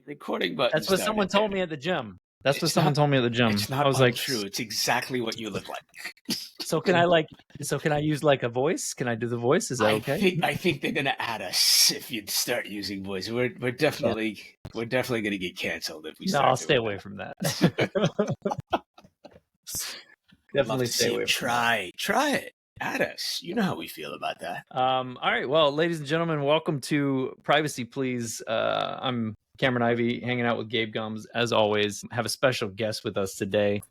Recording button. That's what someone told me at the gym. That's what someone told me at the gym. It's not I was untrue. It's exactly what you look like. So can I use like a voice? Can I do the voice? Is that okay? I think they're gonna add us if you start using voice. We're definitely gonna get canceled if we start. No, I'll stay away from that. Definitely stay away from that. Try it. Add us. You know how we feel about that. All right. Well, ladies and gentlemen, welcome to Privacy Please. I'm Cameron Ivey, hanging out with Gabe Gums. As always, have a special guest with us today.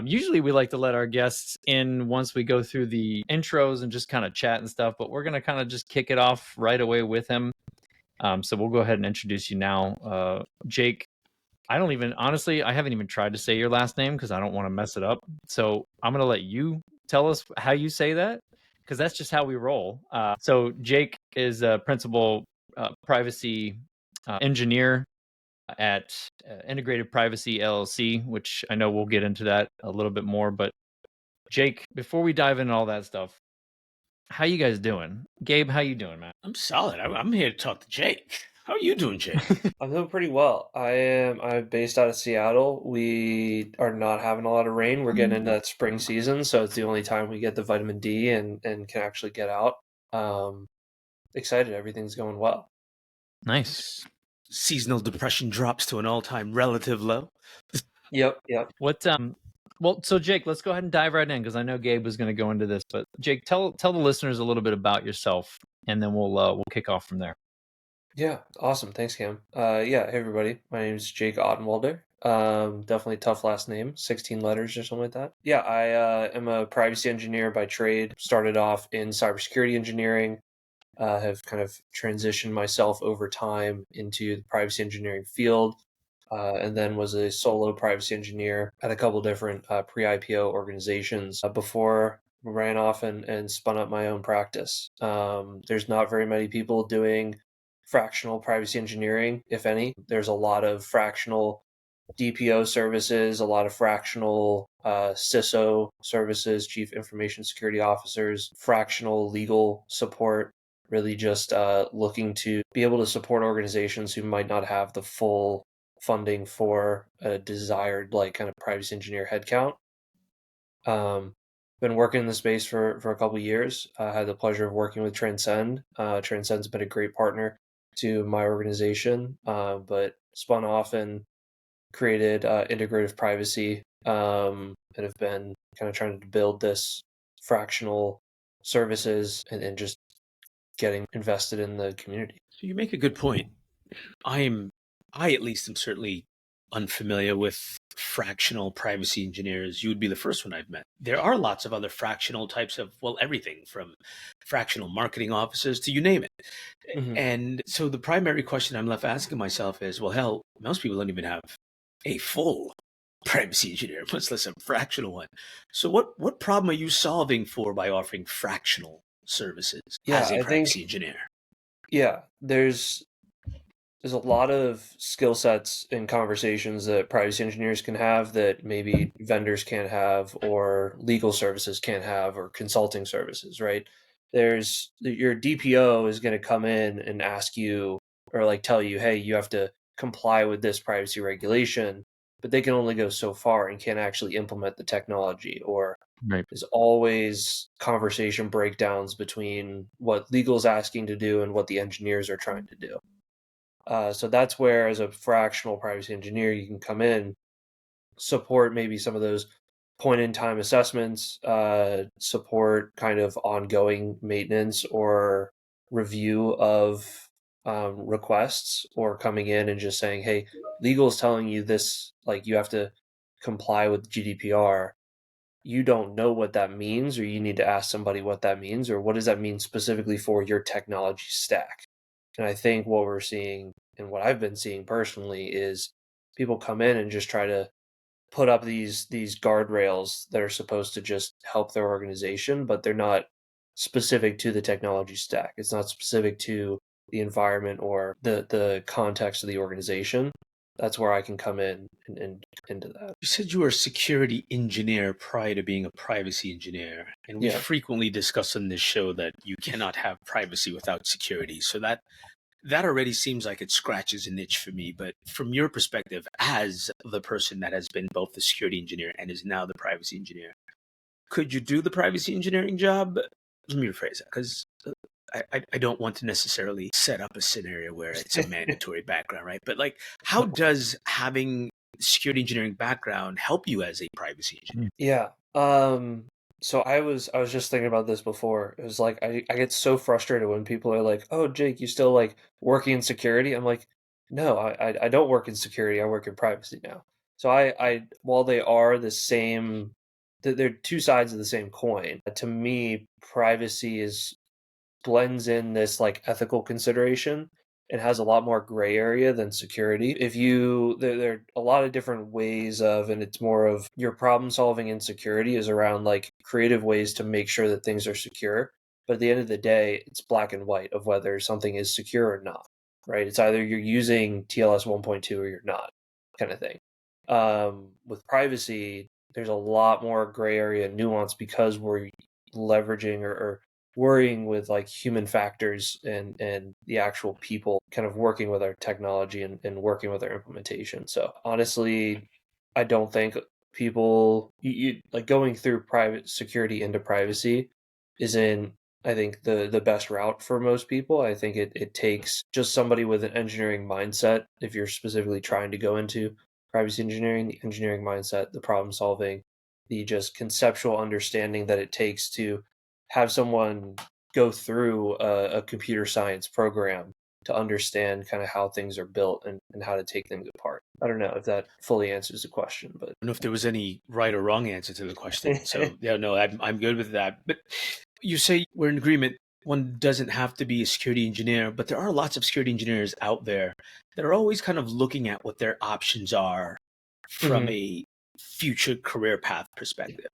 Usually we like to let our guests in once we go through the intros and just kind of chat and stuff, but we're going to kind of just kick it off right away with him. So we'll go ahead and introduce you now. Jake, I haven't even tried to say your last name because I don't want to mess it up. So I'm going to let you tell us how you say that, because that's just how we roll. So Jake is a principal privacy engineer at Integrated Privacy LLC, which I know we'll get into that a little bit more. But Jake, before we dive into all that stuff, how you guys doing? Gabe, how you doing, man? I'm solid. I'm here to talk to Jake. How are you doing, Jake? I'm doing pretty well. I'm based out of Seattle. We are not having a lot of rain. We're getting into that spring season, so it's the only time we get the vitamin D and can actually get out. Excited. Everything's going well. Nice. Seasonal depression drops to an all-time relative low. Yep. Well, so Jake, let's go ahead and dive right in, because I know Gabe was going to go into this, but Jake, tell the listeners a little bit about yourself, and then we'll kick off from there. Yeah, awesome. Thanks, Cam. Hey everybody. My name is Jake Ottenwaelder. Definitely a tough last name, 16 letters or something like that. Yeah, I am a privacy engineer by trade. Started off in cybersecurity engineering. Have kind of transitioned myself over time into the privacy engineering field, and then was a solo privacy engineer at a couple different pre-IPO organizations before I ran off and spun up my own practice. There's not very many people doing fractional privacy engineering, if any. There's a lot of fractional DPO services, a lot of fractional CISO services, Chief Information Security Officers, fractional legal support, really just looking to be able to support organizations who might not have the full funding for a desired kind of privacy engineer headcount. Been working in the space for a couple of years. Had the pleasure of working with Transcend. Transcend's been a great partner to my organization, but spun off and created Integrative Privacy, and have been kind of trying to build this fractional services and just getting invested in the community. So you make a good point. I at least am certainly unfamiliar with fractional privacy engineers. You would be the first one I've met. There are lots of other fractional types of, everything from fractional marketing officers to you name it. Mm-hmm. And so the primary question I'm left asking myself is, well, hell, most people don't even have a full privacy engineer, much less a fractional one. So what problem are you solving for by offering fractional services as a privacy engineer? Yeah, there's a lot of skill sets and conversations that privacy engineers can have that maybe vendors can't have, or legal services can't have, or consulting services, right? There's your DPO is going to come in and ask you, or tell you, hey, you have to comply with this privacy regulation, but they can only go so far and can't actually implement the technology. Or there's always conversation breakdowns between what legal is asking to do and what the engineers are trying to do. So that's where, as a fractional privacy engineer, you can come in, support maybe some of those point-in-time assessments, support kind of ongoing maintenance or review of requests, or coming in and just saying, hey, legal is telling you this, you have to comply with GDPR. You don't know what that means, or you need to ask somebody what that means, or what does that mean specifically for your technology stack. And I think what we're seeing, and what I've been seeing personally, is people come in and just try to put up these guardrails that are supposed to just help their organization, but they're not specific to the technology stack. It's not specific to the environment or the context of the organization. That's where I can come in and into that. You said you were a security engineer prior to being a privacy engineer. And we frequently discuss on this show that you cannot have privacy without security. So that that already seems like it scratches a niche for me. But from your perspective, as the person that has been both the security engineer and is now the privacy engineer, could you do the privacy engineering job? Let me rephrase that, because I don't want to necessarily set up a scenario where it's a mandatory background, right? But like, how does having security engineering background help you as a privacy engineer? Yeah. So I was just thinking about this before. It was like I get so frustrated when people are like, "Oh, Jake, you still like working in security?" I'm like, "No, I don't work in security. I work in privacy now." So I while they are the same, they're two sides of the same coin. To me, privacy is blends in this like ethical consideration and has a lot more gray area than security. If you there are a lot of different ways of, and it's more of your problem solving in security is around like creative ways to make sure that things are secure. But at the end of the day, it's black and white of whether something is secure or not. Right? It's either you're using TLS 1.2 or you're not, kind of thing. With privacy, there's a lot more gray area and nuance because we're leveraging or worrying with like human factors and the actual people kind of working with our technology and working with our implementation. So honestly, I don't think people like going through private security into privacy isn't, I think, the best route for most people. I think it takes just somebody with an engineering mindset. If you're specifically trying to go into privacy engineering, the engineering mindset, the problem solving, the just conceptual understanding that it takes to have someone go through a computer science program to understand kind of how things are built and how to take things apart. I don't know if that fully answers the question, but I don't know if there was any right or wrong answer to the question. So yeah, no, I'm good with that. But you say we're in agreement. One doesn't have to be a security engineer, but there are lots of security engineers out there that are always kind of looking at what their options are from Mhm. a future career path perspective.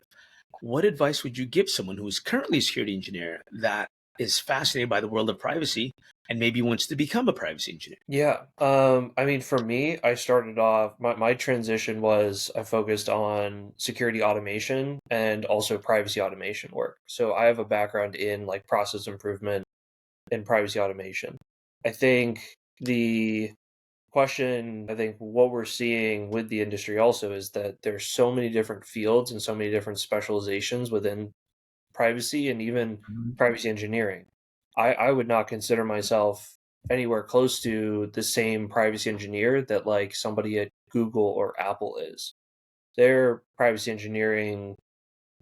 What advice would you give someone who is currently a security engineer that is fascinated by the world of privacy and maybe wants to become a privacy engineer? Yeah. I mean, for me, I started off, my transition was I focused on security automation and also privacy automation work. So I have a background in like process improvement and privacy automation. I think the question, I think what we're seeing with the industry also is that there's so many different fields and so many different specializations within privacy and even privacy engineering. I would not consider myself anywhere close to the same privacy engineer that like somebody at Google or Apple is. Their privacy engineering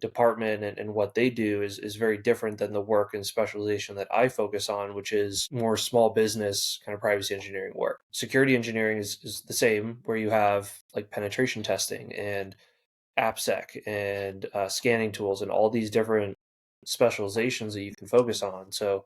department and what they do is very different than the work and specialization that I focus on, which is more small business kind of privacy engineering work. Security engineering is the same, where you have like penetration testing and AppSec and scanning tools and all these different specializations that you can focus on. So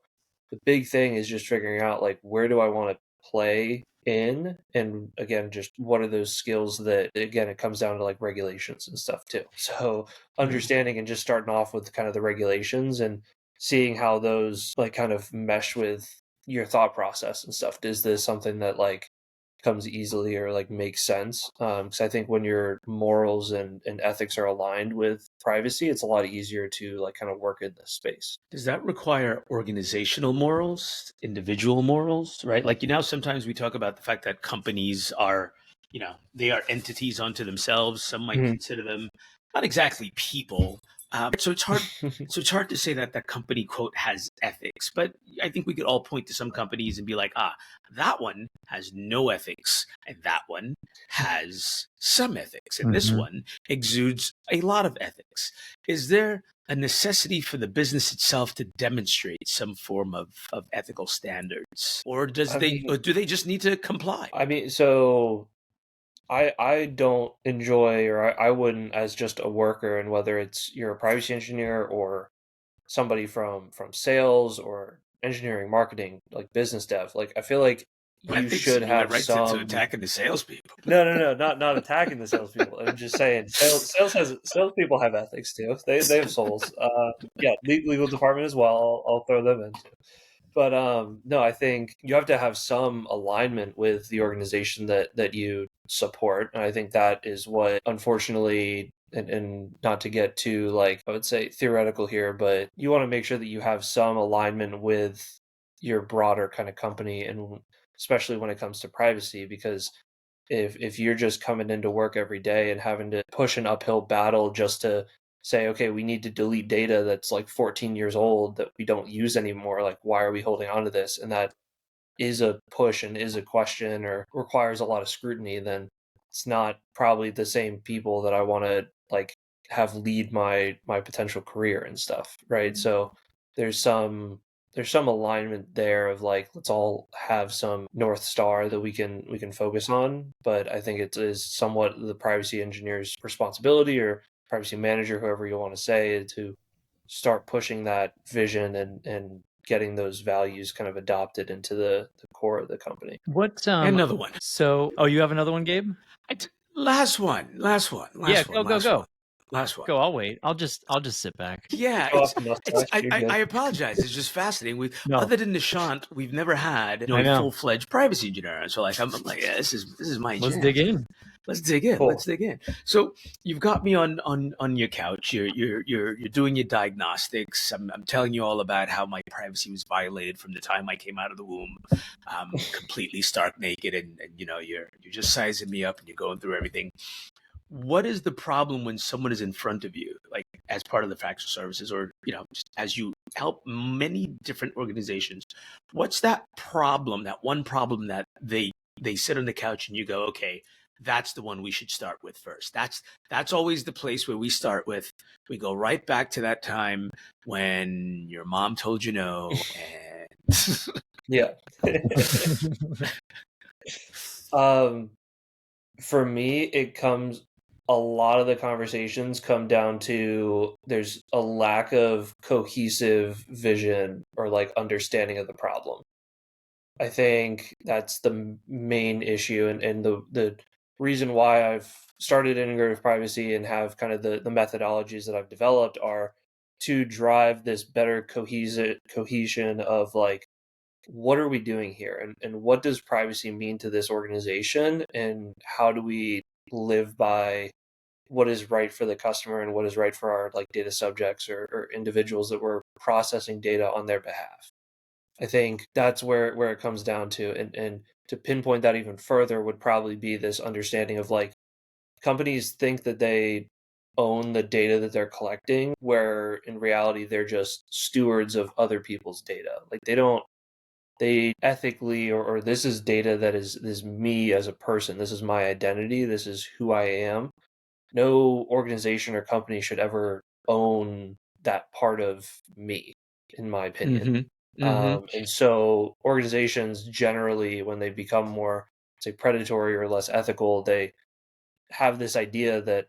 the big thing is just figuring out like where do I want to play in, and again, just what are those skills that, again, it comes down to like regulations and stuff too. So understanding and just starting off with kind of the regulations and seeing how those like kind of mesh with your thought process and stuff. Is this something that like comes easily or like makes sense? Because I think when your morals and ethics are aligned with privacy, it's a lot easier to like kind of work in this space. Does that require organizational morals, individual morals, right? Like, sometimes we talk about the fact that companies are, they are entities unto themselves. Some might Mhm. consider them not exactly people. So it's hard. So it's hard to say that that company quote has ethics, but I think we could all point to some companies and be like, that one has no ethics, and that one has some ethics, and this Mhm. one exudes a lot of ethics. Is there a necessity for the business itself to demonstrate some form of ethical standards, or I mean, do they just need to comply? so I don't enjoy, or I wouldn't, as just a worker, and whether it's you're a privacy engineer or somebody from sales or engineering, marketing, like business dev, like I feel like you Ethics, should and you went have right to some. attacking the salespeople. No, not attacking the salespeople. I'm just saying salespeople have ethics too. They have souls. Yeah, legal department as well. I'll throw them in too. But no, I think you have to have some alignment with the organization that you support, and I think that is what, unfortunately, and not to get too like, I would say, theoretical here, but you want to make sure that you have some alignment with your broader kind of company. And especially when it comes to privacy, because if you're just coming into work every day and having to push an uphill battle just to say, okay, we need to delete data that's like 14 years old that we don't use anymore, like why are we holding on to this? And that is a push and is a question or requires a lot of scrutiny, then it's not probably the same people that I want to like have lead my potential career and stuff, right? So there's some alignment there of like, let's all have some North Star that we can focus on. But I think it is somewhat the privacy engineer's responsibility, or privacy manager, whoever you want to say, to start pushing that vision and getting those values kind of adopted into the core of the company. What Another one. So, oh, you have another one, Gabe? Last one. Yeah, go. Last one. Go, I'll wait. I'll just sit back. Yeah, Show off the mustache, you're good. I apologize. It's just fascinating. No. Other than Nishant, we've never had I a know. full-fledged privacy engineer. So like I'm like, yeah, this is my Let's jam. dig in. Let's dig in. Cool. Let's dig in. So you've got me on your couch. You're doing your diagnostics. I'm telling you all about how my privacy was violated from the time I came out of the womb, completely stark naked, and you know you're just sizing me up and you're going through everything. What is the problem when someone is in front of you, like as part of the fractional services, or just as you help many different organizations? What's that problem? That one problem that they sit on the couch and you go, okay, that's the one we should start with first. That's always the place where we start with. We go right back to that time when your mom told you no, and Yeah. For me, a lot of the conversations come down to there's a lack of cohesive vision or like understanding of the problem. I think that's the main issue, and the reason why I've started integrative privacy and have kind of the methodologies that I've developed are to drive this better cohesion of like, what are we doing here, and what does privacy mean to this organization, and how do we live by what is right for the customer and what is right for our like data subjects or individuals that we're processing data on their behalf. I think that's where it comes down to, and to pinpoint that even further would probably be this understanding of like, companies think that they own the data that they're collecting, where in reality they're just stewards of other people's data. Like they ethically, or this is data that is me as a person, this is my identity, this is who I am. No organization or company should ever own that part of me, in my opinion. And so organizations generally, when they become more, say, predatory or less ethical, they have this idea that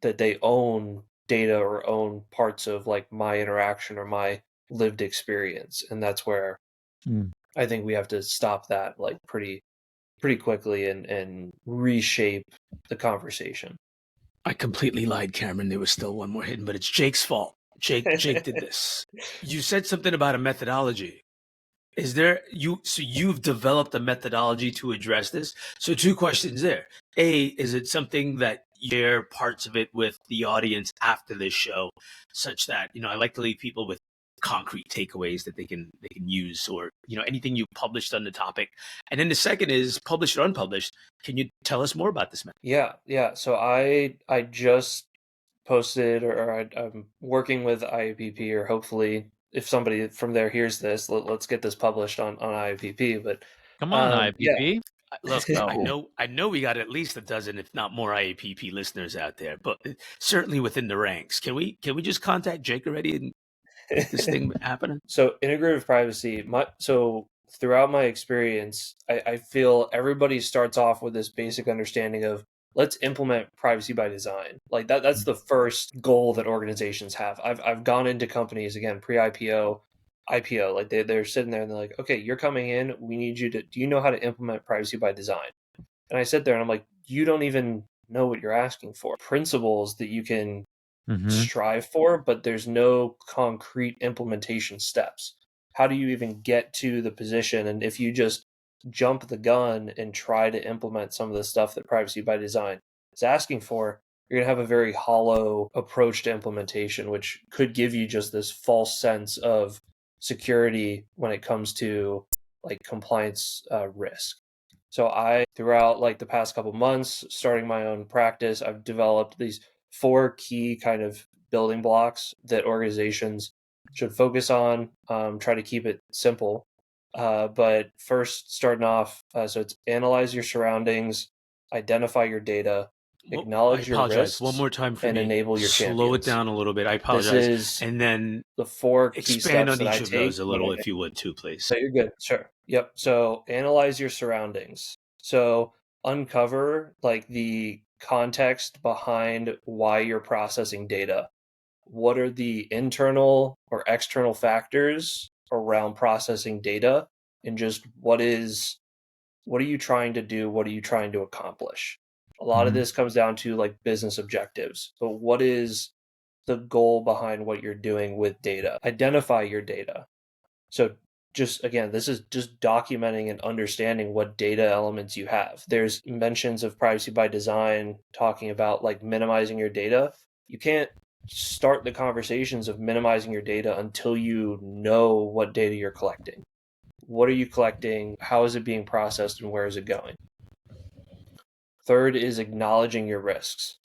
they own data or own parts of like my interaction or my lived experience, and that's where I think we have to stop that like pretty quickly and reshape the conversation. I completely lied, Cameron. There was still one more hidden, but it's Jake's fault. Jake did this. You said something about a methodology. Is there so you've developed a methodology to address this? So two questions there. A, is it something that you share parts of it with the audience after this show, such that, I like to leave people with concrete takeaways that they can use, or anything you published on the topic. And then the second is, published or unpublished, can you tell us more about this method? Yeah. So I just posted, or I'm working with IAPP, or hopefully if somebody from there hears this, let's get this published on IAPP. But come on, IAPP. Look, I know we got at least a dozen, if not more, IAPP listeners out there, but certainly within the ranks. Can we just contact Jake already and get this thing happening? So integrative privacy, so throughout my experience, I feel everybody starts off with this basic understanding of, let's implement privacy by design. Like that's the first goal that organizations have. I've gone into companies, again, pre-IPO, IPO, like they're sitting there and they're like, okay, you're coming in, we need you to, do you know how to implement privacy by design? And I sit there and I'm like, you don't even know what you're asking for. Principles that you can strive for, but there's no concrete implementation steps. How do you even get to the position? And if you just jump the gun and try to implement some of the stuff that privacy by design is asking for, you're going to have a very hollow approach to implementation, which could give you just this false sense of security when it comes to like compliance risk. So I, throughout like the past couple months, starting my own practice, I've developed these 4 key kind of building blocks that organizations should focus on. Try to keep it simple. But first, starting off, so it's analyze your surroundings, identify your data, Well, I acknowledge your apologize. One risks, more time for and me. enable your Slow it champions. down a little bit. I This apologize. is And then the 4 key expand steps on that I each of those take a when little, I if you would, too, please. So you're good. Sure. Yep. So analyze your surroundings. So uncover like the context behind why you're processing data. What are the internal or external factors around processing data? And just what are you trying to do? What are you trying to accomplish? A lot of this comes down to like business objectives. But what is the goal behind what you're doing with data? Identify your data. So just again, this is just documenting and understanding what data elements you have. There's mentions of privacy by design talking about like minimizing your data. You can't start the conversations of minimizing your data until you know what data you're collecting. What are you collecting? How is it being processed and where is it going? Third is acknowledging your risks.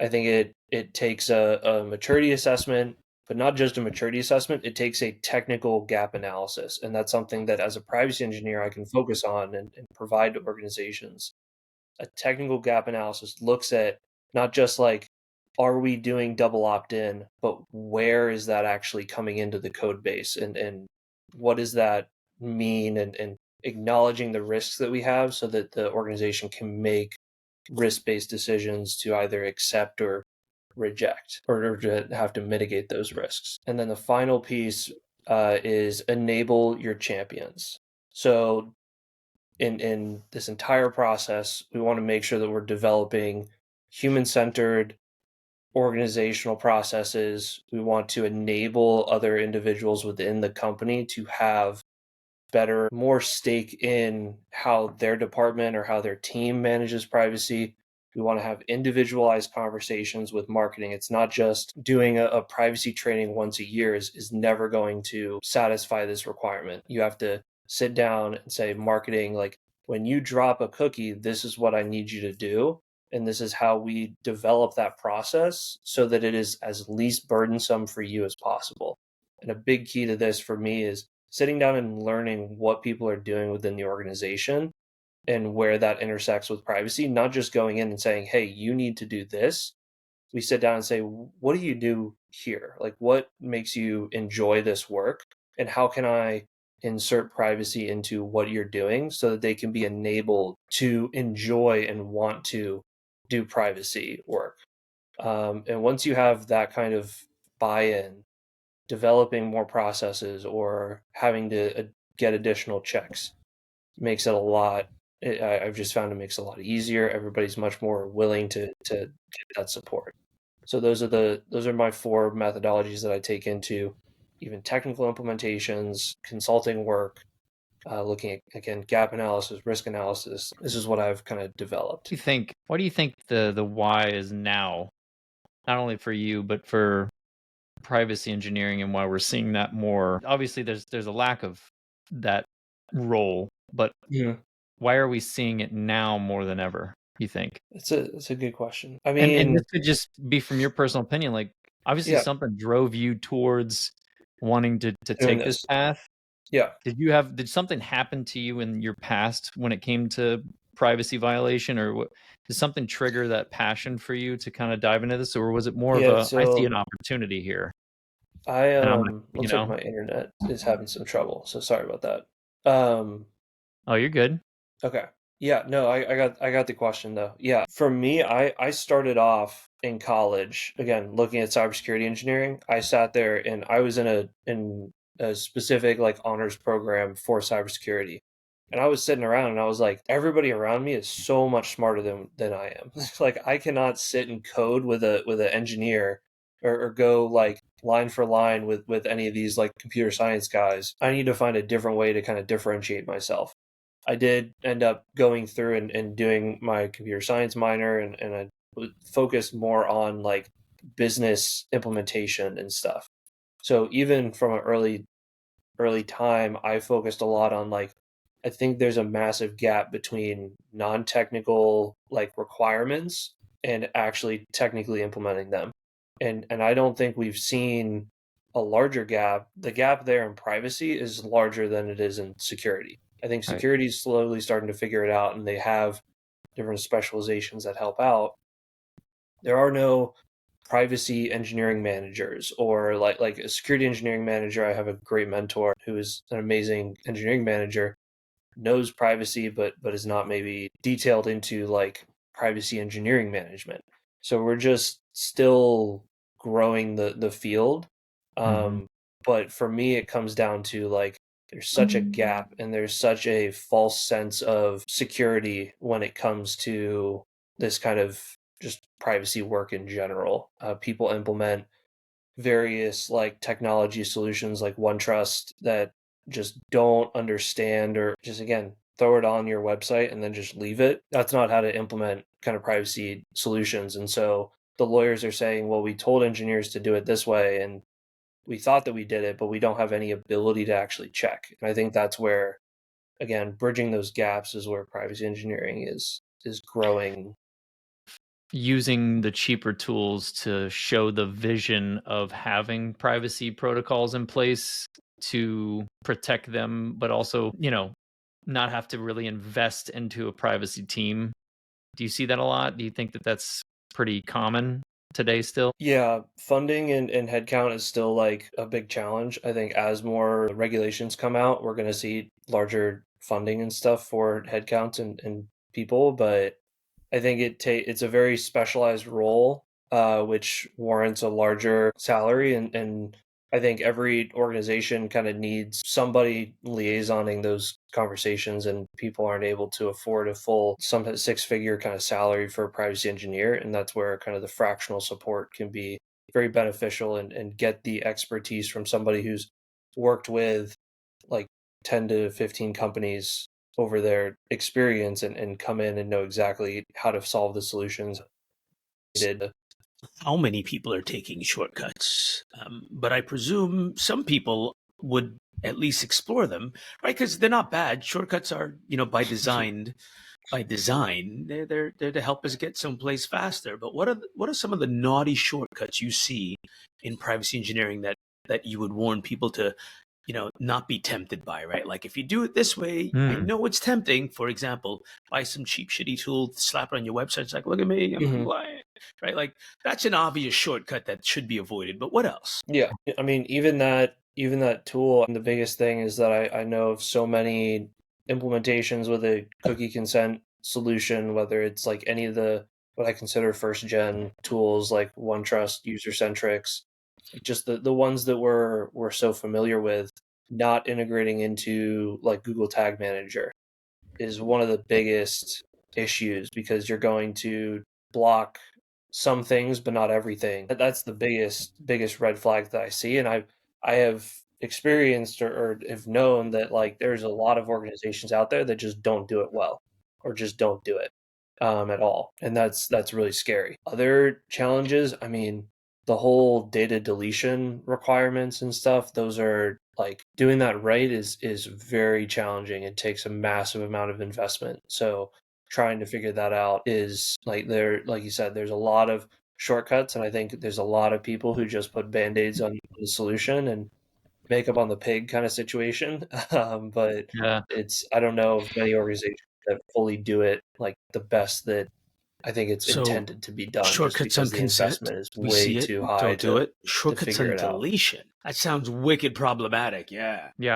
I think it takes a maturity assessment, but not just a maturity assessment. It takes a technical gap analysis. And that's something that as a privacy engineer, I can focus on and provide to organizations. A technical gap analysis looks at not just like, are we doing double opt-in, but where is that actually coming into the code base and what does that mean and acknowledging the risks that we have so that the organization can make risk-based decisions to either accept or reject or to have to mitigate those risks. And then the final piece is enable your champions. So in this entire process, we want to make sure that we're developing human-centered organizational processes. We want to enable other individuals within the company to have better, more stake in how their department or how their team manages privacy. We want to have individualized conversations with marketing. It's not just doing a privacy training once a year is never going to satisfy this requirement. You have to sit down and say, marketing, like when you drop a cookie, this is what I need you to do. And this is how we develop that process so that it is as least burdensome for you as possible. And a big key to this for me is sitting down and learning what people are doing within the organization and where that intersects with privacy, not just going in and saying, hey, you need to do this. We sit down and say, what do you do here? Like, what makes you enjoy this work? And how can I insert privacy into what you're doing so that they can be enabled to enjoy and want to do privacy work? And once you have that kind of buy-in, developing more processes or having to get additional checks makes it a lot. I've just found it makes it a lot easier. Everybody's much more willing to get that support. So those are my 4 methodologies that I take into even technical implementations, consulting work, looking at again gap analysis, risk analysis. This is what I've kind of developed. Why do you think the why is now, not only for you but for privacy engineering, and why we're seeing that more? Obviously there's a lack of that role, but why are we seeing it now more than ever, you think? It's a good question. I And this mean, could just be from your personal opinion, like obviously yeah, something drove you towards wanting to doing take this this. path. Yeah. Did something happen to you in your past when it came to privacy violation, or what, did something trigger that passion for you to kind of dive into this, or was it more of Yeah, a, I see so an opportunity here I and I'm gonna, looks like my internet is having some trouble, so sorry about that. oh, you're good. Okay. Yeah, no, I got the question though. Yeah. For me, I started off in college, again, looking at cybersecurity engineering. I sat there and I was in a specific like honors program for cybersecurity. And I was sitting around and I was like, everybody around me is so much smarter than I am. Like I cannot sit and code with an engineer or go like line for line with any of these like computer science guys. I need to find a different way to kind of differentiate myself. I did end up going through and doing my computer science minor and I focused more on like business implementation and stuff. So even from an early time, I focused a lot on like I think there's a massive gap between non-technical like requirements and actually technically implementing them. And I don't think we've seen a larger gap. The gap there in privacy is larger than it is in security. I think Right. security is slowly starting to figure it out, and they have different specializations that help out. There are no privacy engineering managers or like a security engineering manager. I have a great mentor who is an amazing engineering manager, knows privacy, but is not maybe detailed into like privacy engineering management. So we're just still growing the field. Mhm. But for me, it comes down to like there's such a gap and there's such a false sense of security when it comes to this kind of just privacy work in general. People implement various like technology solutions like OneTrust that just don't understand, or just again throw it on your website and then just leave it. That's not how to implement kind of privacy solutions. And so the lawyers are saying, well, we told engineers to do it this way and we thought that we did it, but we don't have any ability to actually check. And I think that's where, again, bridging those gaps is where privacy engineering is growing. Using the cheaper tools to show the vision of having privacy protocols in place to protect them, but also, not have to really invest into a privacy team. Do you see that a lot? Do you think that that's pretty common today still? Yeah, funding and headcount is still like a big challenge. I think as more regulations come out, we're going to see larger funding and stuff for headcounts and people, but I think it's a very specialized role, which warrants a larger salary, and I think every organization kind of needs somebody liaisoning those conversations, and people aren't able to afford a full some six-figure kind of salary for a privacy engineer, and that's where kind of the fractional support can be very beneficial and get the expertise from somebody who's worked with like 10 to 15 companies over their experience and come in and know exactly how to solve the solutions needed. How many people are taking shortcuts? But I presume some people would at least explore them, right? Because they're not bad. Shortcuts are, by design. By design, they're to help us get someplace faster. But what are some of the naughty shortcuts you see in privacy engineering that you would warn people to, not be tempted by, right? Like if you do it this way, I Hmm. know it's tempting. For example, buy some cheap, shitty tool, slap it on your website. It's like, look at me, I'm Mhm. compliant, right? Like that's an obvious shortcut that should be avoided. But what else? Yeah, I mean, even that tool, and the biggest thing is that I know of so many implementations with a cookie consent solution, whether it's like any of the what I consider first gen tools like OneTrust, User-Centrics, just the ones that we're so familiar with, not integrating into like Google Tag Manager is one of the biggest issues because you're going to block some things but not everything. That's the biggest red flag that I see, and I have experienced or have known that like there's a lot of organizations out there that just don't do it well or just don't do it at all, and that's really scary. Other challenges, I mean, the whole data deletion requirements and stuff, those are like doing that right is very challenging. It takes a massive amount of investment. So trying to figure that out is like you said, there's a lot of shortcuts, and I think there's a lot of people who just put band-aids on the solution and makeup on the pig kind of situation. But Yeah. I don't know of many organizations that fully do it like the best that I think it's So intended to be done, just shortcuts on because the consent, investment is we way see it, too high don't do it. to Shortcuts figure on it out. deletion. That sounds wicked problematic. Yeah. Yeah.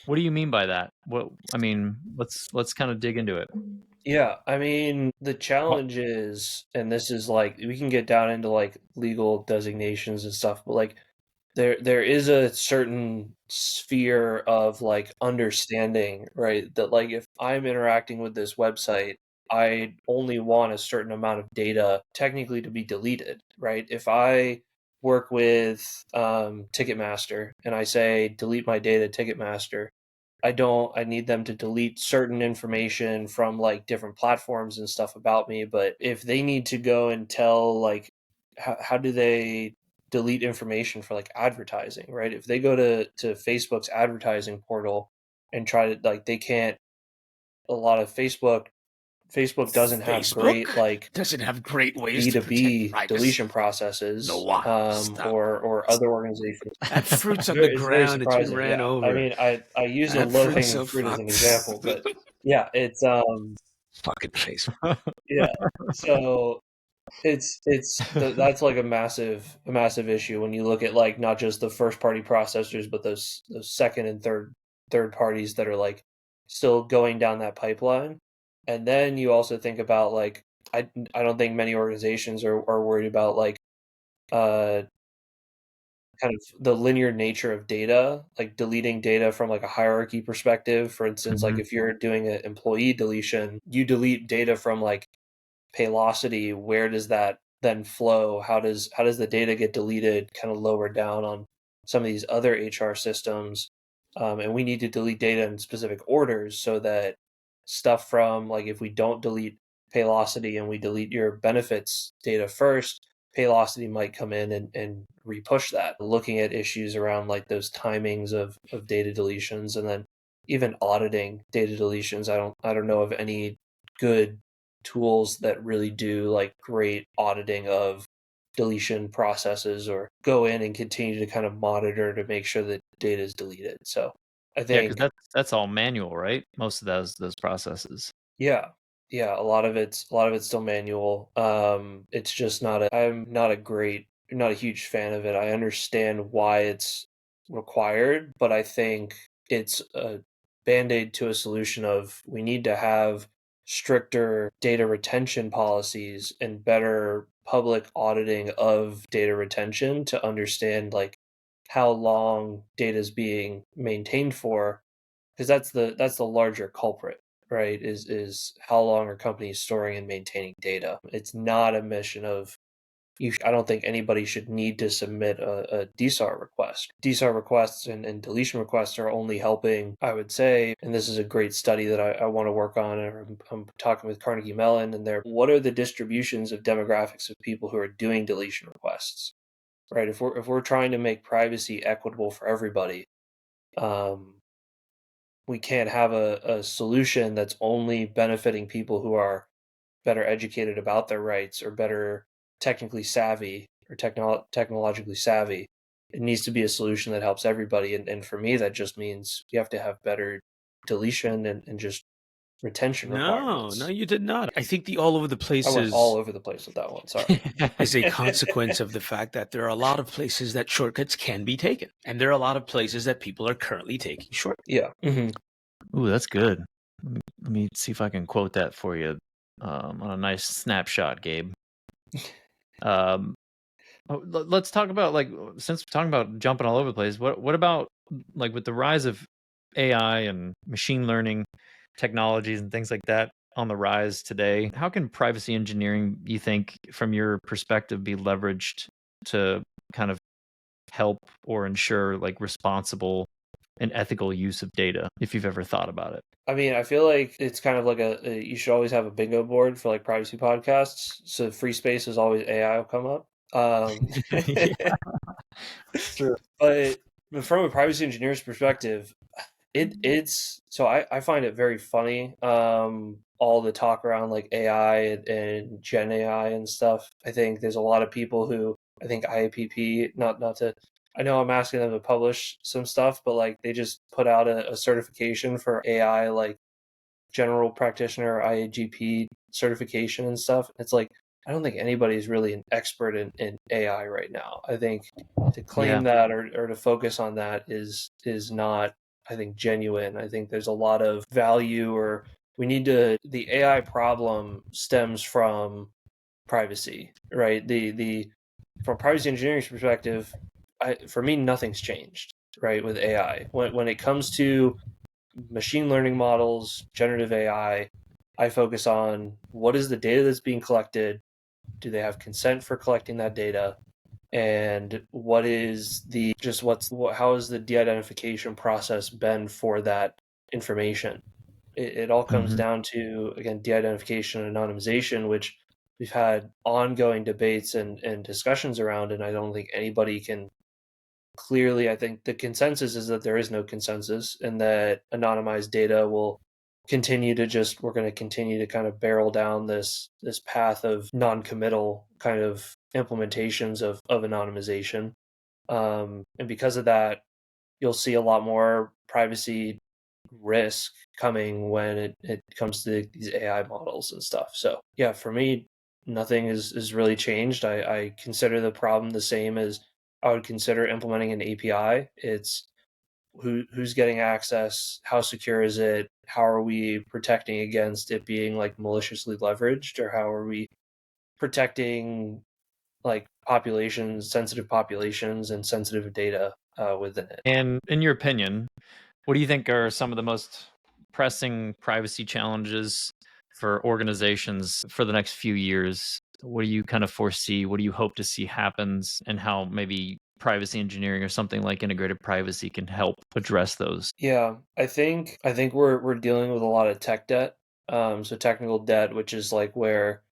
What do you mean by that? I mean, let's kind of dig into it. Yeah, I mean, the Well, challenge is, and this is like we can get down into like legal designations and stuff, but like there is a certain sphere of like understanding, right? That like if I'm interacting with this website, I only want a certain amount of data technically to be deleted, right? If I work with Ticketmaster and I say delete my data, Ticketmaster, I need them to delete certain information from like different platforms and stuff about me. But if they need to go and tell like how do they delete information for like advertising, right? If they go to Facebook's advertising portal and try to like they can't. A lot of Facebook doesn't have great like doesn't have great ways to protect B2B privacy. deletion processes, No, stop. or other organizations. That fruit's on It's the very ground. It's been surprising. ran Yeah, over. I mean, I use a That low fruit's hanging so fruit as an fucked. example, but yeah, it's Fucking face. yeah. So that's like a massive issue when you look at like not just the first party processors, but those second and third parties that are like still going down that pipeline. And then you also think about like I don't think many organizations are worried about like uh kind of the linear nature of data, like deleting data from like a hierarchy perspective. For instance, like if you're doing an employee deletion, you delete data from like Paylocity. Where does that then flow? How does the data get deleted kind of lower down on some of these other HR systems? And we need to delete data in specific orders so that stuff from like if we don't delete Paylocity and we delete your benefits data first, Paylocity might come in and repush that. Looking at issues around like those timings of data deletions, and then even auditing data deletions. I don't know of any good tools that really do like great auditing of deletion processes or go in and continue to kind of monitor to make sure that data is deleted. So I Yeah, because think that's all manual, right? Most of those processes. yeah. Yeah, a lot of it's still manual. It's just I'm not not a huge fan of it. I understand why it's required, but I think it's a band-aid to a solution of we need to have stricter data retention policies and better public auditing of data retention to understand like how long data is being maintained for, because that's the larger culprit, right? Is how long are companies storing and maintaining data? It's not a mission of I don't think anybody should need to submit a DSAR request. DSAR requests and deletion requests are only helping, I would say, and this is a great study that I want to work on. I'm talking with Carnegie Mellon, and what are the distributions of demographics of people who are doing deletion requests, right? If we're trying to make privacy equitable for everybody, um, we can't have a solution that's only benefiting people who are better educated about their rights or better technically savvy or technologically savvy. It needs to be a solution that helps everybody. And for me, that just means you have to have better deletion and just retention requirements. No, you did not. I think the all over the place I went all over the place with that one. Sorry. is a consequence of the fact that there are a lot of places that shortcuts can be taken. And there are a lot of places that people are currently taking shortcuts. Yeah. Mm-hmm. Ooh, that's good. Let me see if I can quote that for you on a nice snapshot, Gabe. Let's talk about like since we're talking about jumping all over the place. What about like with the rise of AI and machine learning technologies and things like that on the rise today? How can privacy engineering, you think, from your perspective, be leveraged to kind of help or ensure like responsible and ethical use of data, if you've ever thought about it? I mean, I feel like it's kind of like you should always have a bingo board for like privacy podcasts. So free space is always AI will come up. Yeah, true. But from a privacy engineer's perspective, it's so I find it very funny. All the talk around like AI and Gen AI and stuff. I think there's a lot of people who I think IAPP not to. I know I'm asking them to publish some stuff, but like they just put out a certification for AI, like general practitioner IAGP certification and stuff. It's like I don't think anybody's really an expert in AI right now. I think to claim that or to focus on that is not, I think, genuine. I think there's a lot of value, or we need to the AI problem stems from privacy, right? The from privacy engineering's perspective, for me nothing's changed, right, with AI. When it comes to machine learning models, generative AI, I focus on what is the data that's being collected? Do they have consent for collecting that data? And what is how has the de-identification process been for that information? It all comes down to, again, de-identification and anonymization, which we've had ongoing debates and discussions around, and I don't think anybody can clearly, I think the consensus is that there is no consensus, and that anonymized data will continue to we're going to continue to kind of barrel down this path of non-committal kind of implementations of anonymization. And because of that, you'll see a lot more privacy risk coming when it comes to these AI models and stuff. So yeah, for me, nothing is really changed. I consider the problem the same as I would consider implementing an API. It's who's getting access, how secure is it, how are we protecting against it being like maliciously leveraged, or how are we protecting like sensitive populations and sensitive data within it. And in your opinion, what do you think are some of the most pressing privacy challenges for organizations for the next few years? What do you kind of foresee? What do you hope to see happens, and how maybe privacy engineering or something like integrated privacy can help address those? Yeah, I think we're dealing with a lot of tech debt. So technical debt, which is like where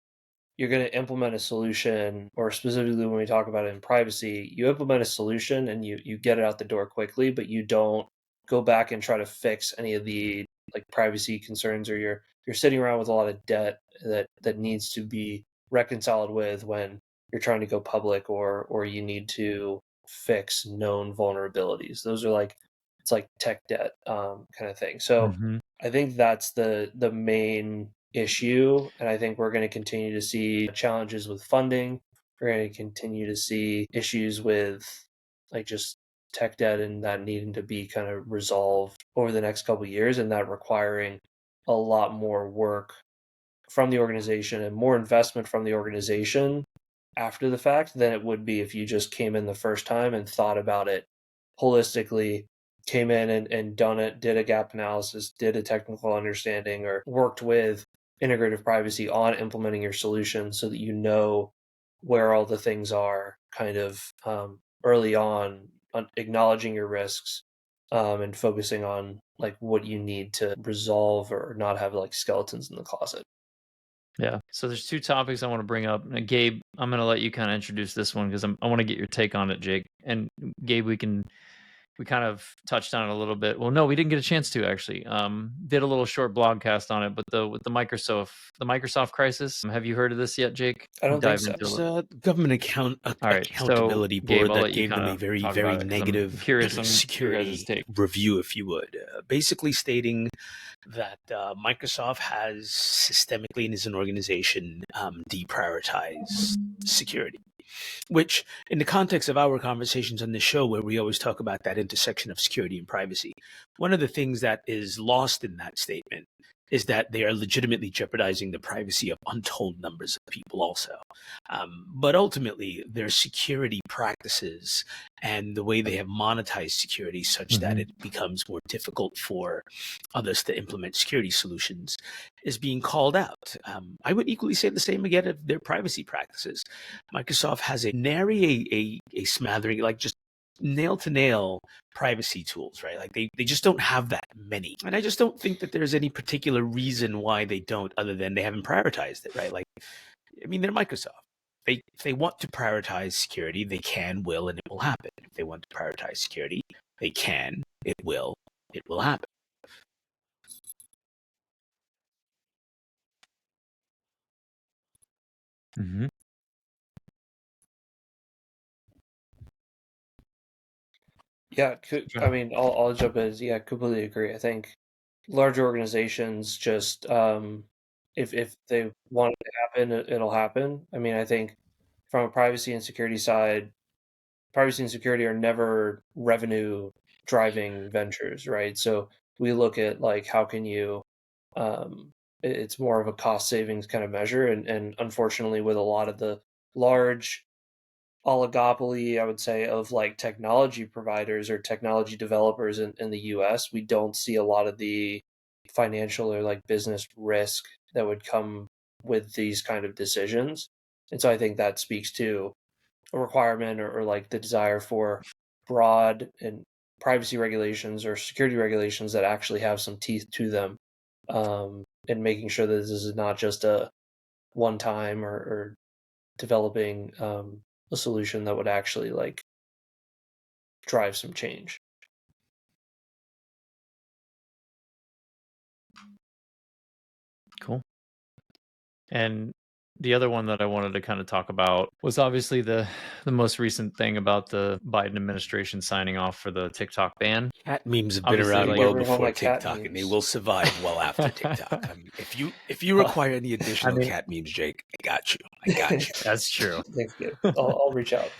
you're going to implement a solution, or specifically when we talk about it in privacy, you implement a solution and you get it out the door quickly, but you don't go back and try to fix any of the like privacy concerns, or you're sitting around with a lot of debt that needs to be reconciled with when you're trying to go public, or you need to fix known vulnerabilities. Those are like, it's like tech debt kind of thing. So Mhm. I think that's the main issue, and I think we're going to continue to see challenges with funding. We're going to continue to see issues with like just tech debt, and that needing to be kind of resolved over the next couple of years, and that requiring a lot more work from the organization and more investment from the organization after the fact than it would be if you just came in the first time and thought about it holistically, came in and done it, did a gap analysis, did a technical understanding, or worked with integrative privacy on implementing your solution so that you know where all the things are kind of early on acknowledging your risks, and focusing on like what you need to resolve or not have like skeletons in the closet. Yeah. So there's two topics I want to bring up. And Gabe, I'm going to let you kind of introduce this one because I want to get your take on it, Jake. And Gabe, we kind of touched on it a little bit. Well, no, we didn't get a chance to actually. Did a little short blogcast on it, but with the Microsoft crisis. Have you heard of this yet, Jake? I don't think Dive so. into a It's little. a government All right. So accountability Gabe, board I'll that let you gave them kind a of very, talk very about it because I'm negative curious on your guys' security take. review, if you would. Basically stating that Microsoft has systemically, and as an organization, deprioritized security. Which, in the context of our conversations on this show, where we always talk about that intersection of security and privacy, one of the things that is lost in that statement is that they are legitimately jeopardizing the privacy of untold numbers of people also. But ultimately, their security practices and the way they have monetized security such that Mhm. it becomes more difficult for others to implement security solutions is being called out. I would equally say the same again of their privacy practices. Microsoft has a nary a smattering, like just nail to nail privacy tools, right? Like they just don't have that many. And I just don't think that there's any particular reason why they don't, other than they haven't prioritized it, right? Like, I mean, they're Microsoft. If they want to prioritize security, they can, will, and it will happen. If they want to prioritize security, they can, it will happen. Mhm. Yeah, I Sure. mean, I'll jump in. Yeah, completely agree. I think large organizations just, if they want it to happen, it'll happen. I mean, I think from a privacy and security side, privacy and security are never revenue driving ventures, right? So we look at like how can you, it's more of a cost savings kind of measure, and unfortunately, with a lot of the large oligopoly, I would say, of like technology providers or technology developers in the US, we don't see a lot of the financial or like business risk that would come with these kind of decisions. And so I think that speaks to a requirement, or like the desire for broad and privacy regulations or security regulations that actually have some teeth to them, and making sure that this is not just a one time, or developing a solution that would actually like drive some change. Cool. And the other one that I wanted to kind of talk about was obviously the most recent thing about the Biden administration signing off for the TikTok ban. Cat memes have been Obviously, around like- well Give everyone before my cat TikTok, and they memes. will survive well after TikTok. I mean, if you require any additional cat memes, Jake, I got you. I got you. That's true. Thanks, Gabe. I'll reach out.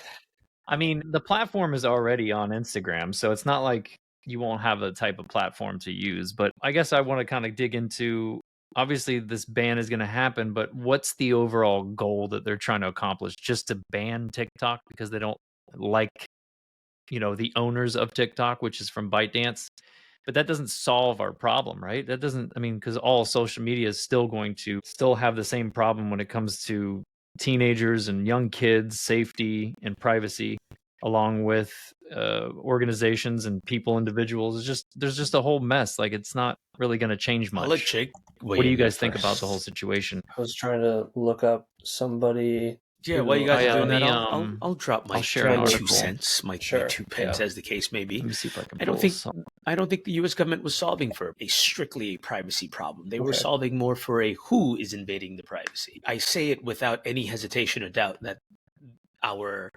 I mean, the platform is already on Instagram, so it's not like you won't have a type of platform to use. But I guess I want to kind of dig into, obviously this ban is going to happen, but what's the overall goal that they're trying to accomplish? Just to ban TikTok because they don't like, the owners of TikTok, which is from ByteDance. But that doesn't solve our problem, right? That doesn't, because all social media is still going to still have the same problem when it comes to teenagers and young kids, safety and privacy, along with organizations and people, individuals. There's just a whole mess. Like, it's not really going to change I'll let much. Jake weigh What do in you here guys think about the whole first. situation? I was trying to look up somebody. Yeah, while you guys are doing that, I'll drop my I'll share an 2 article. cents, my Sure, 2 pence, yeah. as the case may be. Let me see if I can I don't pull think some. I don't think the U.S. government was solving for a strictly privacy problem. They were Okay. solving more for a who is invading the privacy. I say it without any hesitation or doubt that our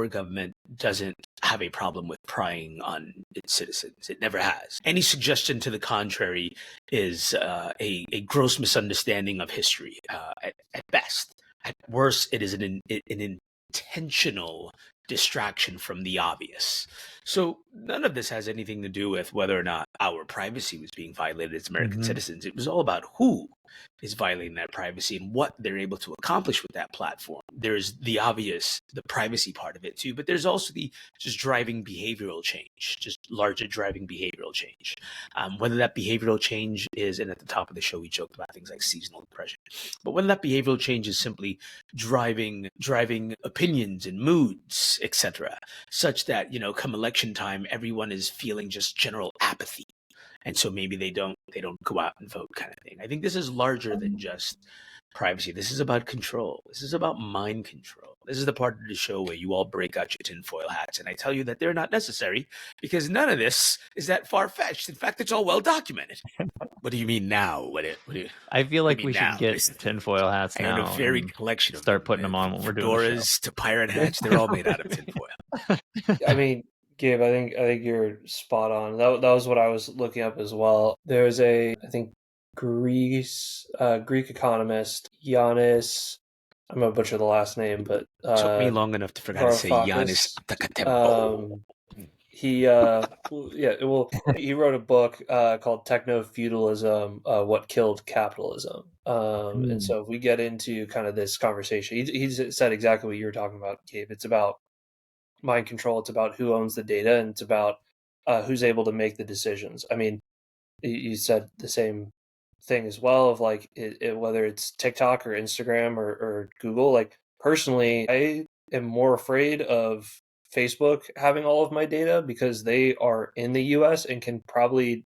government doesn't have a problem with prying on its citizens. It never has. Any suggestion to the contrary is a gross misunderstanding of history at best. At worst, it is an intentional distraction from the obvious. So none of this has anything to do with whether or not our privacy was being violated as American citizens. It was all about who is violating that privacy and what they're able to accomplish with that platform. There's the obvious, the privacy part of it too, but there's also the just driving behavioral change, just larger driving behavioral change. Whether that behavioral change is, and at the top of the show, we joked about things like seasonal depression, but whether that behavioral change is simply driving opinions and moods, etc., such that, come election time, everyone is feeling just general apathy. And so maybe they don't go out and vote, kind of thing. I think this is larger than just privacy. This is about control. This is about mind control. This is the part of the show where you all break out your tinfoil hats and I tell you that they're not necessary because none of this is that far-fetched. In fact, it's all well documented. What do you mean now? I feel like mean we now? should get Listen, tinfoil hats I now. own a varied and collection of start them. putting them on when we're doing the show. Fedoras to pirate hats, they're all made out of tinfoil. I mean, Gabe, I think you're spot on. That was what I was looking up as well. There's I think Greek economist Giannis. I'm gonna butcher the last name, but Took me long enough to forget how to say Giannis Varoufakis. He wrote a book called Techno Feudalism: What Killed Capitalism. And so if we get into kind of this conversation, he said exactly what you were talking about, Gabe. It's about mind control. It's about who owns the data, and it's about who's able to make the decisions. I mean, you said the same thing as well of like whether it's TikTok or Instagram or Google. Like personally, I am more afraid of Facebook having all of my data because they are in the US and can probably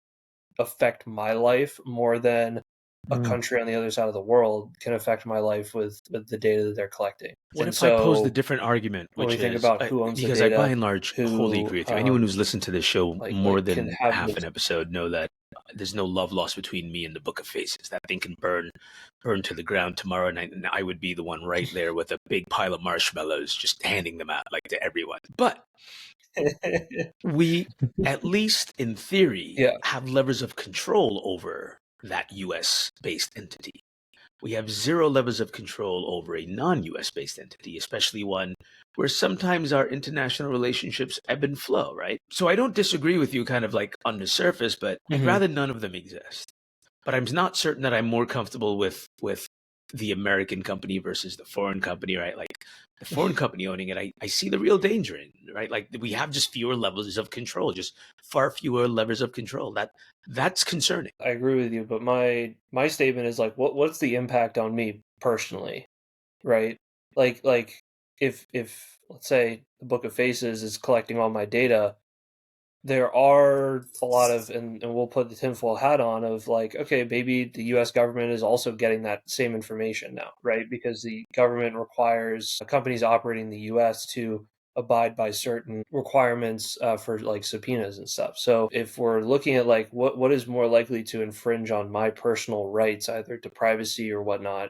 affect my life more than a country on the other side of the world can affect my life with the data that they're collecting. What And if I pose so the different argument, when which we think is about who owns the because data, I by and large wholly agree with you. Anyone who's listened to this show more can than have half this- an episode know that there's no love lost between me and the Book of Faces. That thing can burn to the ground tomorrow night, and I would be the one right there with a big pile of marshmallows, just handing them out like to everyone. But we, at least in theory, have levers of control over that US based entity. We have zero levers of control over a non-US based entity, especially one where sometimes our international relationships ebb and flow, right? So I don't disagree with you kind of like on the surface, but I'd rather none of them exist. But I'm not certain that I'm more comfortable with the American company versus the foreign company, right? Like the foreign company owning it, I see the real danger in, right? Like we have just fewer levels of control, just far fewer levers of control. That's concerning. I agree with you, but my statement is like, what's the impact on me personally, right? Like if let's say the Book of Faces is collecting all my data, there are a lot of, and we'll put the tinfoil hat on of like, okay, maybe the U.S. government is also getting that same information now, right? Because the government requires companies operating in the U.S. to abide by certain requirements for like subpoenas and stuff. So if we're looking at like what is more likely to infringe on my personal rights, either to privacy or whatnot,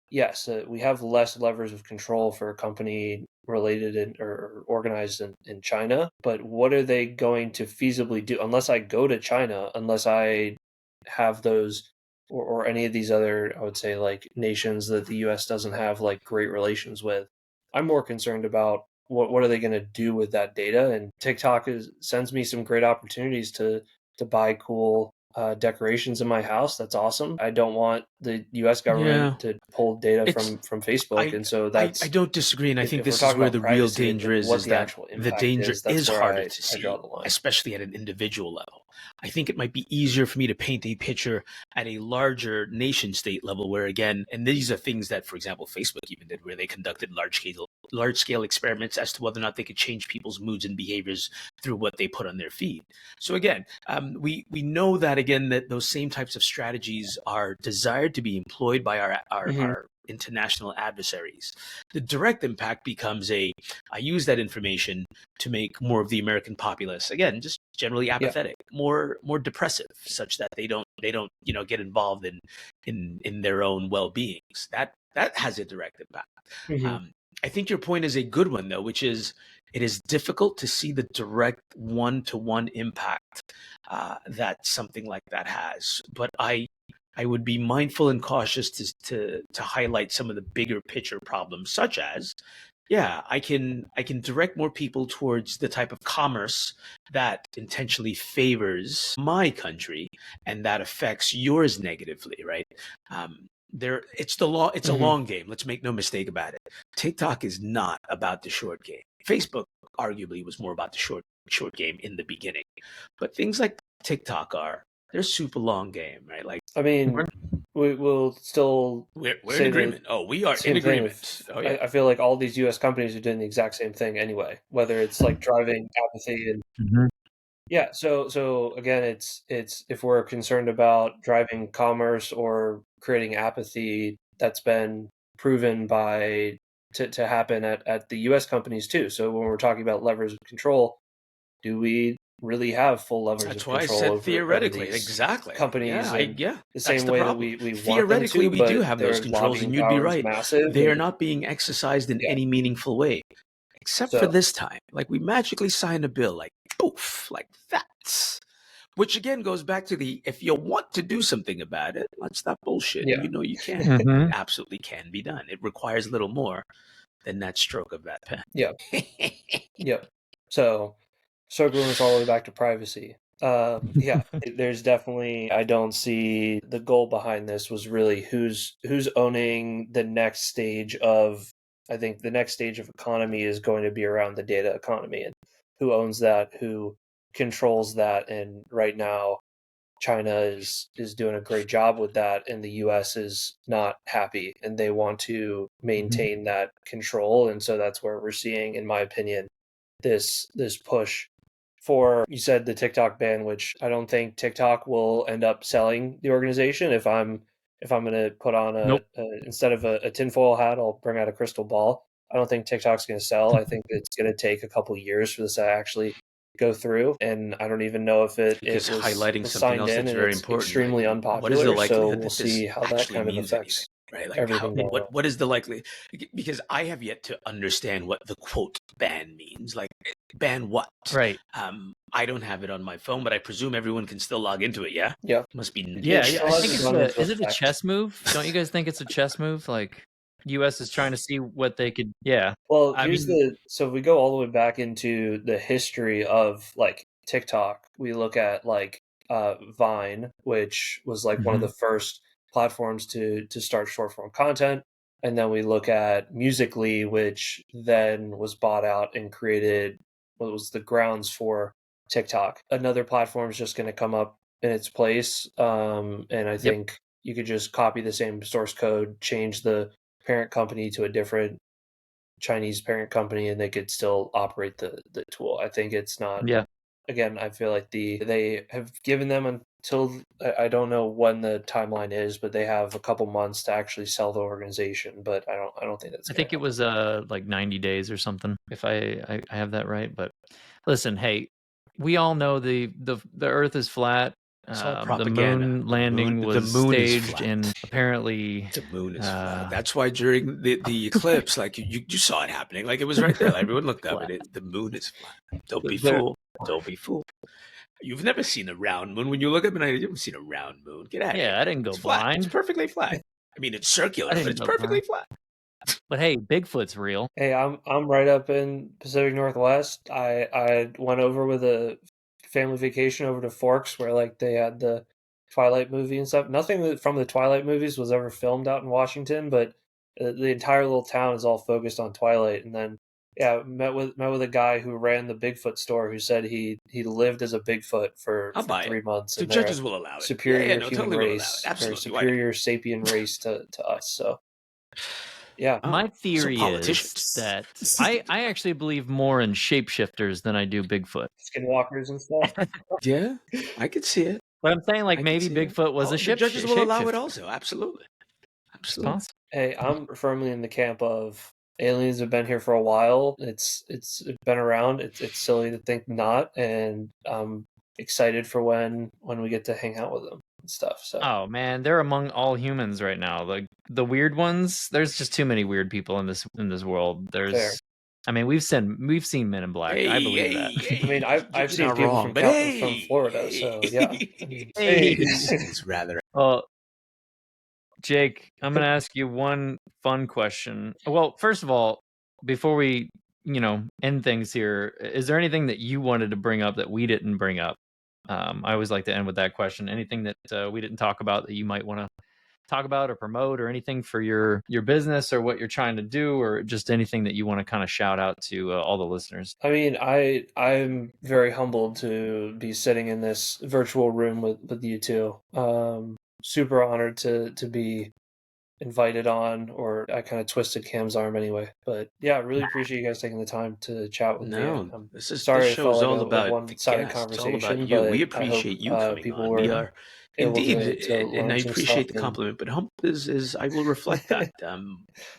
yes, we have less levers of control for a company related or organized in China. But what are they going to feasibly do? Unless I go to China, unless I have those or any of these other, I would say, like nations that the US doesn't have like great relations with, I'm more concerned about what are they going to do with that data. And TikTok sends me some great opportunities to buy cool decorations in my house. That's awesome. I don't want the U.S. Yeah, government to pull data it's from Facebook, I and so I that's don't disagree, and I think if we're this is talking where about the real privacy danger and what is the that actual the impact danger is. That's is where harder to I draw see, the line. especially at an individual level. I think it might be easier for me to paint a picture at a larger nation state level where, again, and these are things that, for example, Facebook even did, where they conducted large scale experiments as to whether or not they could change people's moods and behaviors through what they put on their feed. So again, we know that, again, that those same types of strategies are desired to be employed by Hmm. our international adversaries. The direct impact becomes I use that information to make more of the American populace, again, just generally Yeah. apathetic, more depressive, such that they don't get involved in their own well-beings. That has a direct impact. Hmm. um, I think your point is a good one, though, which is it is difficult to see the direct one-to-one impact that something like that has. But I would be mindful and cautious to highlight some of the bigger picture problems, such as, yeah, I can direct more people towards the type of commerce that intentionally favors my country and that affects yours negatively, right? It's a Hmm. long game. Let's make no mistake about it. TikTok is not about the short game. Facebook arguably was more about the short game in the beginning, but things like TikTok they're super long game, right? Like, I mean, we will still we're in say the agreement. Oh, we are in same thing. agreement. Oh yeah. I feel like all these U.S. companies are doing the exact same thing anyway, whether it's like driving apathy and Mhm. yeah. So again, it's if we're concerned about driving commerce or creating apathy, that's been proven to happen at the U.S. companies too. So when we're talking about levers of control, do we really have full levers of That's why I control said over theoretically. these Exactly. companies and Yeah, the that's same the way that problem. we want them Theoretically, to, we do but have those their controls, lobbying and you'd be power is right. massive. They are And not being exercised in yeah, any meaningful way, except for so this time. Like, we magically sign a bill, like poof, like that. Which again goes back to the, if you want to do something about it, let's stop bullshitting. yeah, You know you can. It Mhm. absolutely can be done. It requires little more than that stroke of that pen. yeah, yeah. So circling this all the way back to privacy. Yeah, there's definitely I don't see the goal behind this was really who's owning the next stage of I think the next stage of economy is going to be around the data economy and who owns that, who controls that, and right now China is doing a great job with that, and the U.S. is not happy, and they want to Mhm. maintain that control, and so that's where we're seeing, in my opinion, this push for you said the TikTok ban, which I don't think TikTok will end up selling the organization. If I'm going to put on Nope. a instead of a tinfoil hat, I'll bring out a crystal ball. I don't think TikTok's going to sell. I think it's going to take a couple years for this to actually go through, and I don't even know if it Because highlighting was something signed else in, that's and very it's important, like, extremely what is the unpopular. So likelihood we'll that this see how that actually kind of means anything, affects right? Like, how everything going on. what is the likely, because I have yet to understand what the quote ban means. Like, ban what? Right. I don't have it on my phone, but I presume everyone can still log into it. Yeah, Yeah, must be it Yeah, niche, yeah, I I still think hasn't it's gone assume. a into is it a effect. chess move? Don't you guys think it's a chess move? Like, US is trying to see what they could yeah. Well, I here's mean the so if we go all the way back into the history of like TikTok, we look at like Vine, which was like one of the Mhm. first platforms to start short form content, and then we look at Musically, which then was bought out and created what was the grounds for TikTok. Another platform is just going to come up in its place, and I Yep. think you could just copy the same source code, change the parent company to a different Chinese parent company, and they could still operate the tool. I think it's not. Yeah. Again, I feel like they have given them till I don't know when the timeline is, but they have a couple months to actually sell the organization. But I don't think that's. I think it was like 90 days or something, if I have that right. But listen, hey, we all know the Earth is flat. It's all The propaganda. moon landing was the moon is staged, flat. and apparently The moon is flat. That's why during the eclipse, like you saw it happening, like it was right there. Like, everyone looked up at it. The moon is flat. Don't be fooled. Don't be fooled. You've never seen a round moon. When you look up and you haven't seen a round moon. Get out of here. Yeah, I didn't go It's flat. blind. It's perfectly flat. I mean, it's circular, but it's perfectly flat. But hey, Bigfoot's real. Hey, I'm right up in Pacific Northwest. I went over with a family vacation over to Forks, where like they had the Twilight movie and stuff. Nothing from the Twilight movies was ever filmed out in Washington, but the entire little town is all focused on Twilight. And then yeah, met with a guy who ran the Bigfoot store, who said he lived as a Bigfoot for 3 months. The judges will allow it. Superior human totally race, absolutely, or superior sapien race to us. So yeah, my theory is that I actually believe more in shapeshifters than I do Bigfoot. Skinwalkers and stuff. Yeah, I could see it. But I'm saying, like, maybe Bigfoot was a ship. The judges will allow it also. Absolutely. Absolutely. Hey, I'm firmly in the camp of aliens have been here for a while. It's been around. It's silly to think not, and I'm excited for when we get to hang out with them and stuff. So oh man, they're among all humans right now. Like the weird ones, there's just too many weird people in this world. There's Fair. I mean, we've seen Men in Black. I believe that. I mean, I've seen people from Florida, so yeah. It's rather. Well, Jake, I'm going to ask you one fun question. Well, first of all, before we, end things here, is there anything that you wanted to bring up that we didn't bring up? I always like to end with that question. Anything that we didn't talk about that you might want to talk about or promote, or anything for your business or what you're trying to do, or just anything that you want to kind of shout out to all the listeners? I mean, I'm very humbled to be sitting in this virtual room with you two. Super honored to be invited on, or I kind of twisted Cam's arm anyway. But yeah, really appreciate you guys taking the time to chat with me. This is sorry this show's all about a one-sided conversation. It's all about you. But We appreciate you coming on. We are indeed, and I appreciate the compliment. But hump is I will reflect that.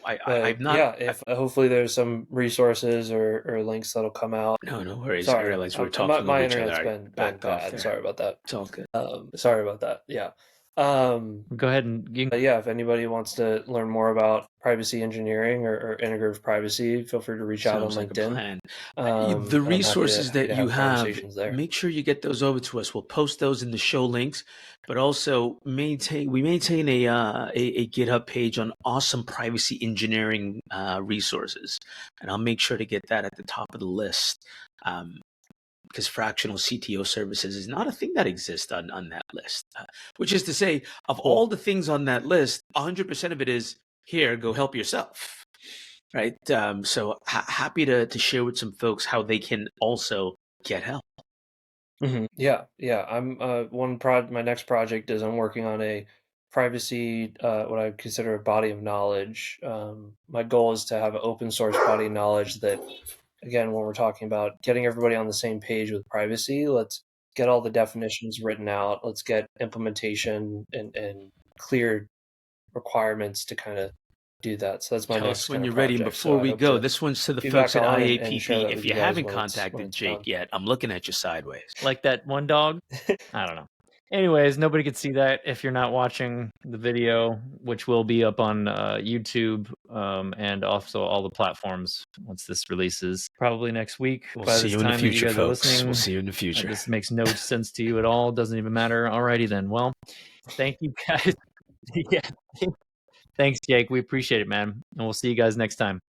I've not. Yeah, hopefully there's some resources or links that'll come out. No worries. Sorry, I realize we're talking my over each internet's other. been bad. Sorry about that. It's all good. Sorry about that. Yeah. Go ahead and yeah, if anybody wants to learn more about privacy engineering or integrative privacy, feel free to reach out on LinkedIn. The resources that you have, make sure you get those over to us. We'll post those in the show links, but also we maintain a GitHub page on awesome privacy engineering resources, and I'll make sure to get that at the top of the list. Because fractional CTO services is not a thing that exists on that list. Which is to say, of all the things on that list, 100% of it is, here, go help yourself. Right? So happy to share with some folks how they can also get help. Mm-hmm. Yeah. I'm my next project is I'm working on a privacy, what I consider a body of knowledge. My goal is to have an open source body of knowledge that, again, when we're talking about getting everybody on the same page with privacy, let's get all the definitions written out. Let's get implementation and clear requirements to kind of do that. So that's my next. Tell us when you're ready. Before we go, this one's to the folks at IAPP. If you haven't contacted Jake yet, I'm looking at you sideways. Like that one dog? I don't know. Anyways, nobody could see that if you're not watching the video, which will be up on YouTube and also all the platforms once this releases, probably next week. We'll see you in the future, folks. We'll see you in the future. This makes no sense to you at all. Doesn't even matter. Alrighty then. Well, thank you guys. Yeah. Thanks, Jake. We appreciate it, man. And we'll see you guys next time.